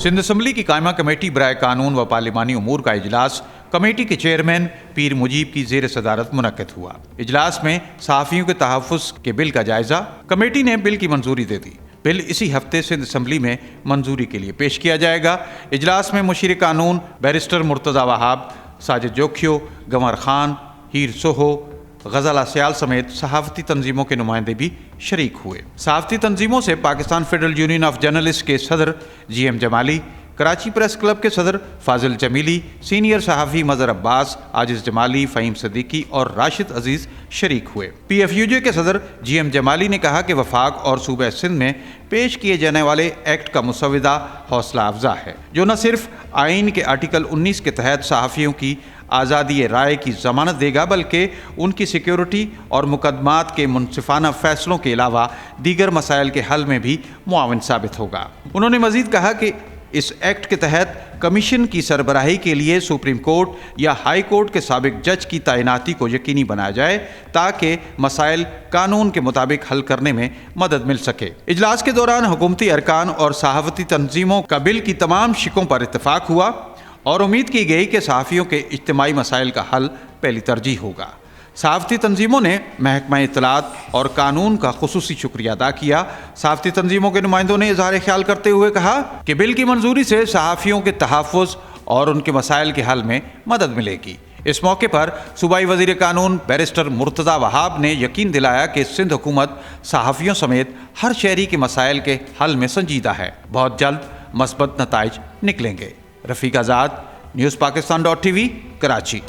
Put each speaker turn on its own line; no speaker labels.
Sindh assembly की कायमा committee बराए कानून व पार्लिमानी उमूर का इजलास कमेटी के चेयरमैन पीर मुजीब की जेर सदारत मुनक्किद हुआ। इजलास में सहाफ़ियों के तहफ़्फ़ुज़ के बिल का जायज़ा। कमेटी ने बिल की मंजूरी दे दी। बिल इसी हफ्ते सिंध असम्बली में मंजूरी के लिए पेश किया जाएगा। इजलास में मुशीर कानून बैरिस्टर मुर्तज़ा वहाब, साजिद जोखियो, गंवर खान, हीर सोहो, गज़ल सियाल समेत सहाफ़ती तंजीमों के नुमाइंदे भी शरीक हुए। सहाफ़ती तंजीमों से Pakistan federal union of journalist के सदर GM Jamali, Karachi press club के सदर फाजिल जमीली, सीनियर सहाफ़ी मज़हर अब्बास, आजिज़ जमाली, फ़हीम सदीकी और राशिद अजीज़ शरीक हुए। PFUJ के सदर GM जमाली ने कहा कि वफाक और सूबे सिंध में पेश किए जाने वाले एक्ट का मुसविदा हौसला अफजा है, जो न सिर्फ आइन के आर्टिकल 19 के तहत सहाफ़ियों की आज़ादी राय की ज़मानत देगा, बल्कि उनकी सिक्योरिटी और मुकदमात के मुनसिफाना फ़ैसलों के अलावा दीगर मसाइल के हल में भी मुआविन साबित होगा। उन्होंने मज़ीद कहा कि इस एक्ट के तहत कमीशन की सरबराही के लिए सुप्रीम कोर्ट या हाई कोर्ट के साबिक जज की तैनाती को यकीनी बनाया जाए, ताकि मसाइल कानून के मुताबिक हल करने में मदद मिल सके। इजलास के दौरान हुकूमती अरकान और सहाफ़ती तंजीमों का बिल की तमाम शिकों पर इत्तफाक हुआ और उम्मीद की गई कि सहाफ़ियों के इज्तिमाई मसाइल का हल पहली तरजीह होगा। सहाफ़ती तंजीमों ने महकमा इत्तलात और कानून का खुसूसी शुक्रिया अदा किया। सहाफ़ती तंजीमों के नुमाइंदों ने इज़हार ख्याल करते हुए कहा कि बिल की मंजूरी से सहाफ़ियों के तहफ़्फ़ुज़ और उनके मसाइल के हल में मदद मिलेगी। इस मौके पर सूबाई वज़ीर कानून बैरिस्टर मुर्तज़ा वहाब ने यकीन दिलाया कि सिंध हुकूमत सहाफ़ियों समेत हर शहरी के मसाइल के हल में संजीदा है। बहुत जल्द मस्बत नताइज निकलेंगे। रफ़ीक आज़ाद, न्यूज़ पाकिस्तान.tv, कराची।